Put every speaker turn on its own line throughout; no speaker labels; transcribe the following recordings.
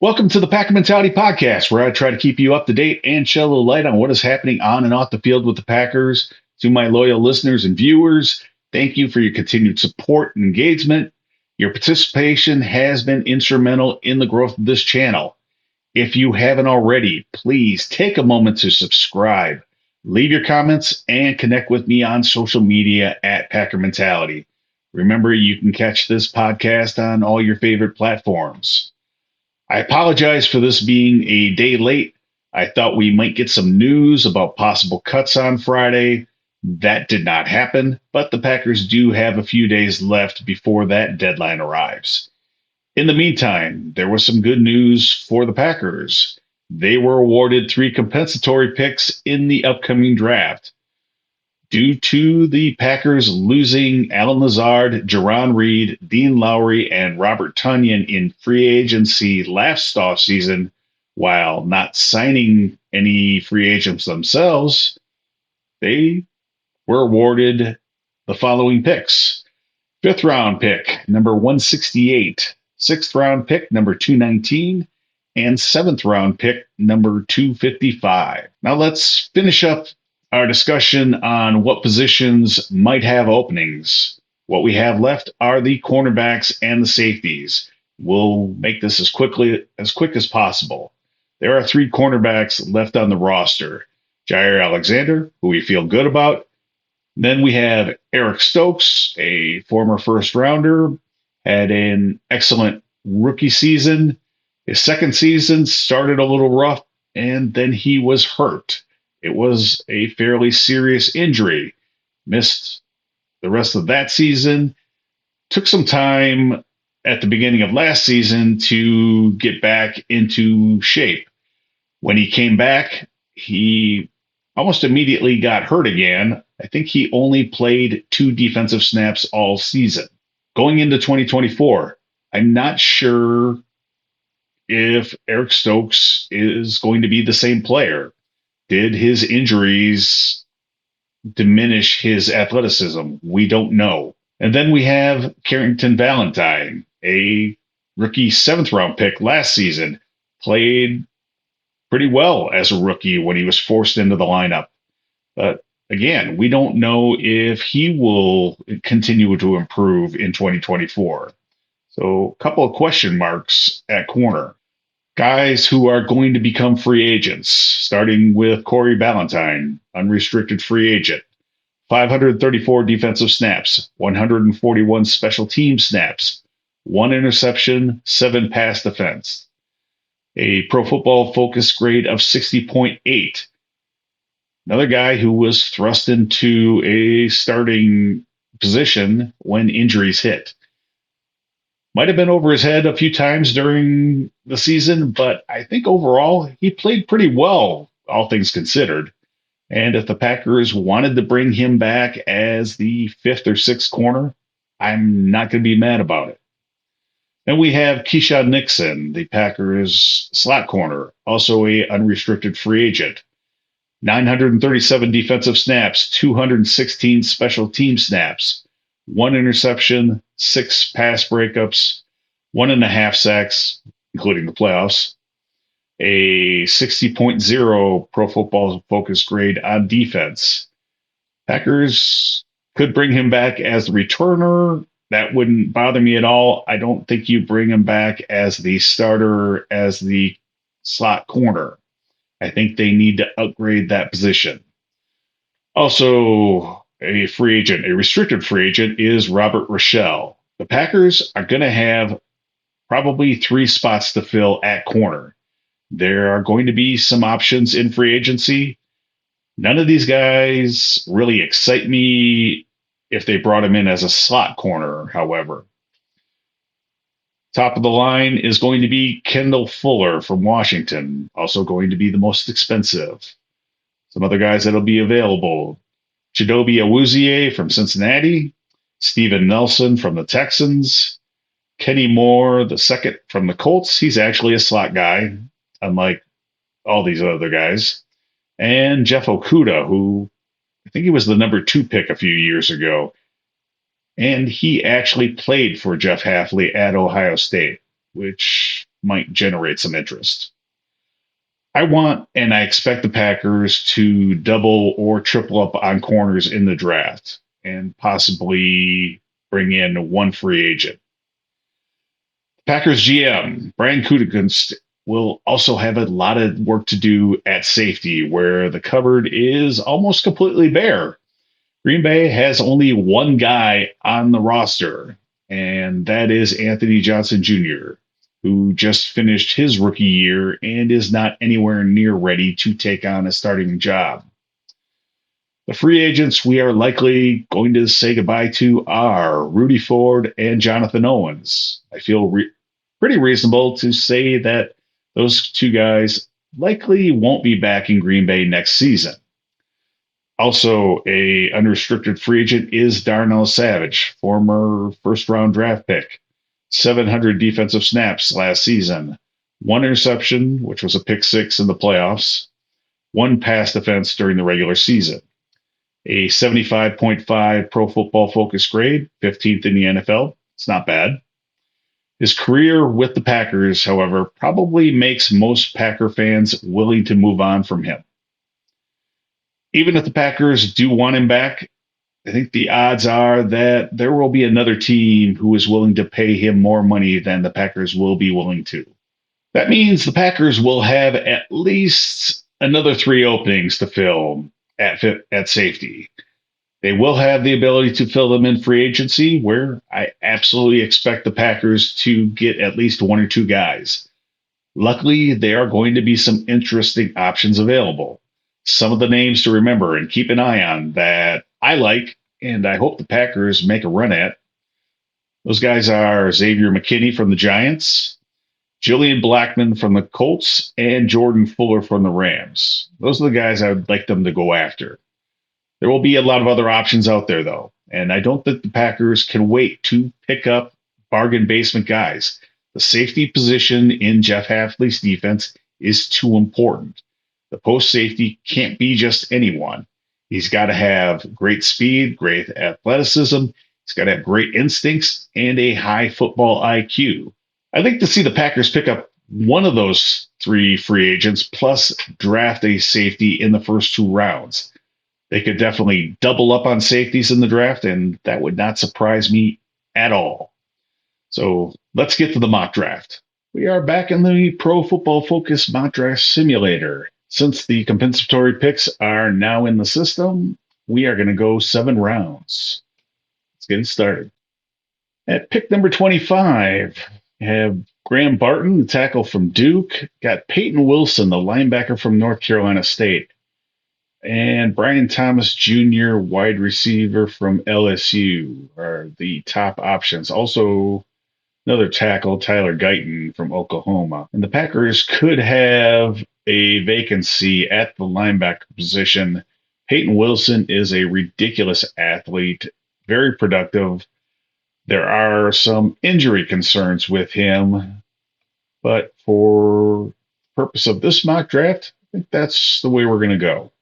Welcome to the Packer Mentality Podcast, where I try to keep you up to date and shed a little light on what is happening on and off the field with the Packers. To my loyal listeners and viewers, thank you for your continued support and engagement. Your participation has been instrumental in the growth of this channel. If you haven't already, please take a moment to subscribe, leave your comments, and connect with me on social media at Packer Mentality. Remember, you can catch this podcast on all your favorite platforms. I apologize for this being a day late. I thought we might get some news about possible cuts on Friday. That did not happen, but the Packers do have a few days left before that deadline arrives. In the meantime, there was some good news for the Packers. They were awarded three compensatory picks in the upcoming draft. Due to the Packers losing Alan Lazard, Jerron Reed, Dean Lowry, and Robert Tonyan in free agency last offseason, while not signing any free agents themselves, they were awarded the following picks. Fifth round pick, number 168, sixth round pick, number 219, and seventh round pick, number 255. Now let's finish up our discussion on what positions might have openings. What we have left are the cornerbacks and the safeties. We'll make this as quick as possible. There are three cornerbacks left on the roster. Jair Alexander, who we feel good about. Then we have Eric Stokes, a former first rounder, had an excellent rookie season. His second season started a little rough, and then he was hurt. It was a fairly serious injury. Missed the rest of that season. Took some time at the beginning of last season to get back into shape. When he came back, he almost immediately got hurt again. I think he only played two defensive snaps all season. Going into 2024, I'm not sure if Eric Stokes is going to be the same player. Did his injuries diminish his athleticism? We don't know. And then we have Carrington Valentine, a rookie seventh round pick last season, played pretty well as a rookie when he was forced into the lineup. But again, we don't know if he will continue to improve in 2024. So, a couple of question marks at corner. Guys who are going to become free agents, starting with Corey Ballantyne, unrestricted free agent, 534 defensive snaps, 141 special team snaps, one interception, seven pass defense, a Pro Football Focus grade of 60.8. Another guy who was thrust into a starting position when injuries hit. Might have been over his head a few times during the season, but I think overall he played pretty well, all things considered. And if the Packers wanted to bring him back as the fifth or sixth corner, I'm not going to be mad about it. Then we have Keyshawn Nixon, the Packers slot corner, also a unrestricted free agent. 937 defensive snaps, 216 special team snaps, one interception, six pass breakups, 1.5 sacks, including the playoffs, a 60.0 Pro Football Focus grade on defense. Packers could bring him back as the returner. That wouldn't bother me at all. I don't think you bring him back as the starter, as the slot corner. I think they need to upgrade that position. Also, a free agent, a restricted free agent, is Robert Rochelle. The Packers are going to have probably three spots to fill at corner. There are going to be some options in free agency. None of these guys really excite me if they brought him in as a slot corner, however. Top of the line is going to be Kendall Fuller from Washington, also going to be the most expensive. Some other guys that'll be available: Chidobe Awuzie from Cincinnati, Steven Nelson from the Texans, Kenny Moore, the second from the Colts. He's actually a slot guy, unlike all these other guys. And Jeff Okudah, who I think he was the number 2 pick a few years ago. And he actually played for Jeff Hafley at Ohio State, which might generate some interest. I want and I expect the Packers to double or triple up on corners in the draft and possibly bring in one free agent. Packers GM Brian Gutekunst will also have a lot of work to do at safety, where the cupboard is almost completely bare. Green Bay has only one guy on the roster, and that is Anthony Johnson Jr., who just finished his rookie year and is not anywhere near ready to take on a starting job. The free agents we are likely going to say goodbye to are Rudy Ford and Jonathan Owens. I feel pretty reasonable to say that those two guys likely won't be back in Green Bay next season. Also, a unrestricted free agent is Darnell Savage, former first-round draft pick, 700 defensive snaps last season, one interception, which was a pick six in the playoffs, one pass defense during the regular season, a 75.5 Pro Football Focus grade, 15th in the NFL. It's not bad. His career with the Packers, however, probably makes most Packer fans willing to move on from him. Even if the Packers do want him back, I think the odds are that there will be another team who is willing to pay him more money than the Packers will be willing to. That means the Packers will have at least another three openings to fill at safety. They will have the ability to fill them in free agency, where I absolutely expect the Packers to get at least one or two guys. Luckily, there are going to be some interesting options available. Some of the names to remember and keep an eye on that I like, and I hope the Packers make a run at. Those guys are Xavier McKinney from the Giants, Julian Blackman from the Colts, and Jordan Fuller from the Rams. Those are the guys I would like them to go after. There will be a lot of other options out there, though, and I don't think the Packers can wait to pick up bargain basement guys. The safety position in Jeff Hafley's defense is too important. The post safety can't be just anyone. He's got to have great speed, great athleticism. He's got to have great instincts and a high football IQ. I'd like to see the Packers pick up one of those three free agents plus draft a safety in the first two rounds. They could definitely double up on safeties in the draft, and that would not surprise me at all. So let's get to the mock draft. We are back in the Pro Football Focus mock draft simulator. Since the compensatory picks are now in the system, we are going to go 7 rounds. Let's get it started. At pick number 25, have Graham Barton, the tackle from Duke, got Peyton Wilson, the linebacker from North Carolina State, and Brian Thomas Jr., wide receiver from LSU, are the top options. Also, another tackle, Tyler Guyton from Oklahoma. And the Packers could have a vacancy at the linebacker position. Peyton Wilson is a ridiculous athlete, very productive. There are some injury concerns with him, but for the purpose of this mock draft, I think that's the way we're going to go.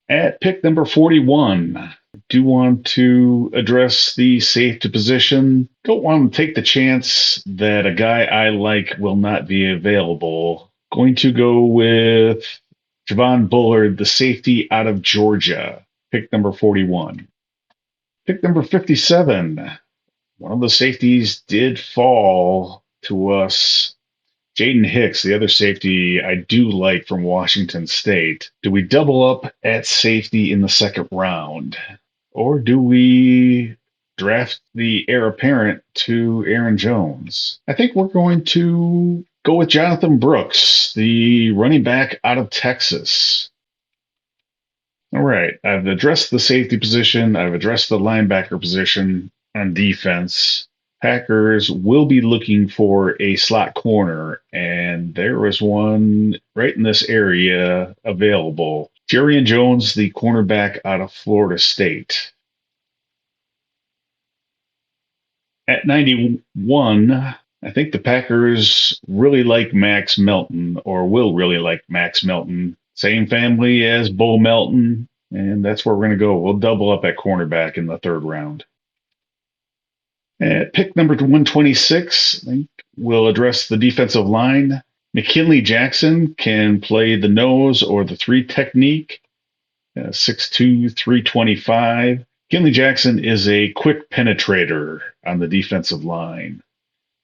At pick number 41, I do want to address the safety position. Don't want to take the chance that a guy I like will not be available. Going to go with Javon Bullard, the safety out of Georgia, pick number 41. Pick number 57, one of the safeties did fall to us. Jaden Hicks, the other safety I do like from Washington State. Do we double up at safety in the second round? Or do we draft the heir apparent to Aaron Jones? I think we're going to go with Jonathan Brooks, the running back out of Texas. All right, I've addressed the safety position. I've addressed the linebacker position on defense. Packers will be looking for a slot corner, and there was one right in this area available. Jerrion Jones, the cornerback out of Florida State. At 91, I think the Packers really like Max Melton, or will really like Max Melton. Same family as Bo Melton, and that's where we're going to go. We'll double up at cornerback in the third round. At pick number 126, I think we'll address the defensive line. McKinley Jackson can play the nose or the three technique, 6'2", 325. McKinley Jackson is a quick penetrator on the defensive line,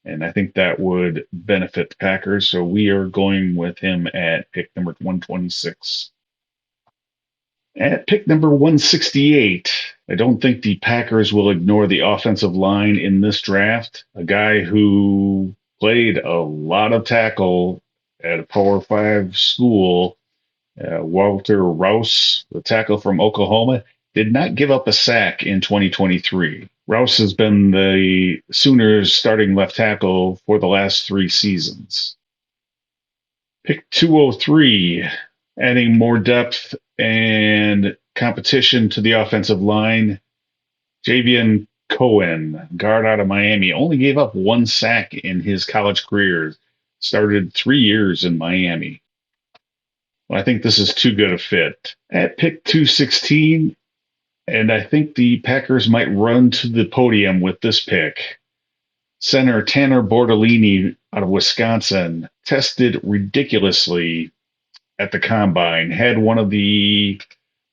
and I think that would benefit the Packers. So we are going with him at pick number 126. At pick number 168, I don't think the Packers will ignore the offensive line in this draft. A guy who played a lot of tackle at a Power 5 school, Walter Rouse, the tackle from Oklahoma, did not give up a sack in 2023. Rouse has been the Sooners' starting left tackle for the last 3 seasons. Pick 203, adding more depth and competition to the offensive line. Javion Cohen, guard out of Miami, only gave up 1 sack in his college career. Started 3 years in Miami. Well, I think this is too good a fit. At pick 216, and I think the Packers might run to the podium with this pick. Center Tanner Bortolini out of Wisconsin tested ridiculously at the combine, had one of the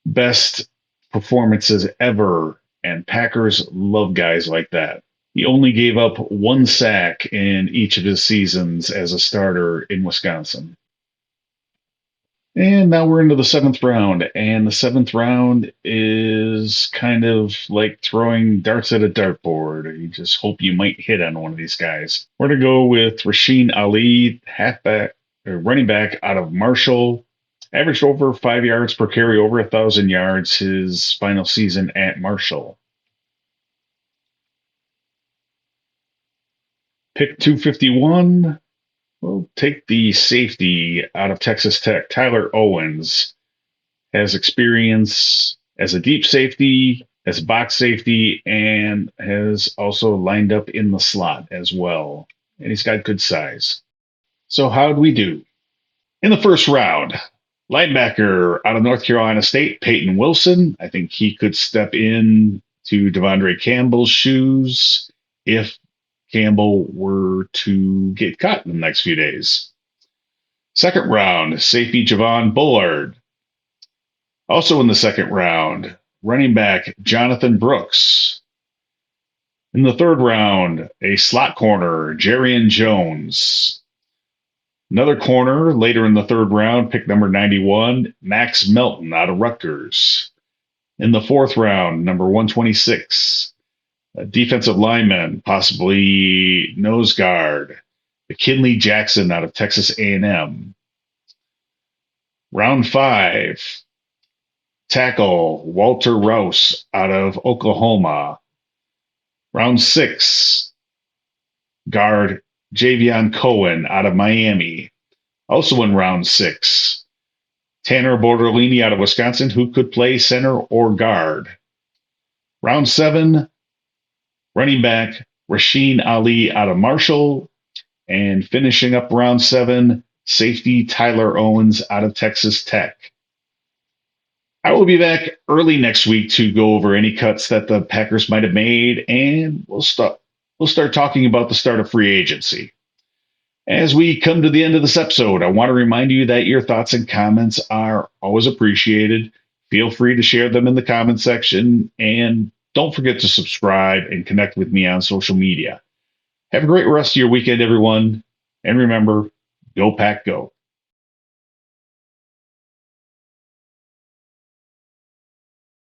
best performances ever, and Packers love guys like that. He only gave up 1 sack in each of his seasons as a starter in Wisconsin. And now we're into the 7th round, and the 7th round is kind of like throwing darts at a dartboard. You just hope you might hit on one of these guys. We're going to go with Rasheen Ali, running back out of Marshall. Averaged over 5 yards per carry, over 1,000 yards his final season at Marshall. Pick 251. We'll take the safety out of Texas Tech. Tyler Owens has experience as a deep safety, as a box safety, and has also lined up in the slot as well. And he's got good size. So how'd we do? In the first round, linebacker out of North Carolina State, Peyton Wilson. I think he could step in to Devondre Campbell's shoes if Campbell were to get cut in the next few days. Second round, safety Javon Bullard. Also in the second round, running back Jonathan Brooks. In the third round, a slot corner, Jarian Jones. Another corner later in the third round, pick number 91, Max Melton out of Rutgers. In the fourth round, number 126, a defensive lineman, possibly nose guard, McKinley Jackson out of Texas A&M. Round 5, tackle Walter Rouse out of Oklahoma. Round 6, guard Javion Cohen out of Miami. Also in round 6, Tanner Bortolini out of Wisconsin, who could play center or guard. Round 7, running back Rasheen Ali out of Marshall. And finishing up round 7, safety Tyler Owens out of Texas Tech. I will be back early next week to go over any cuts that the Packers might have made, and we'll start talking about the start of free agency. As we come to the end of this episode, I want to remind you that your thoughts and comments are always appreciated. Feel free to share them in the comment section, and don't forget to subscribe and connect with me on social media. Have a great rest of your weekend, everyone. And remember, go Pack Go.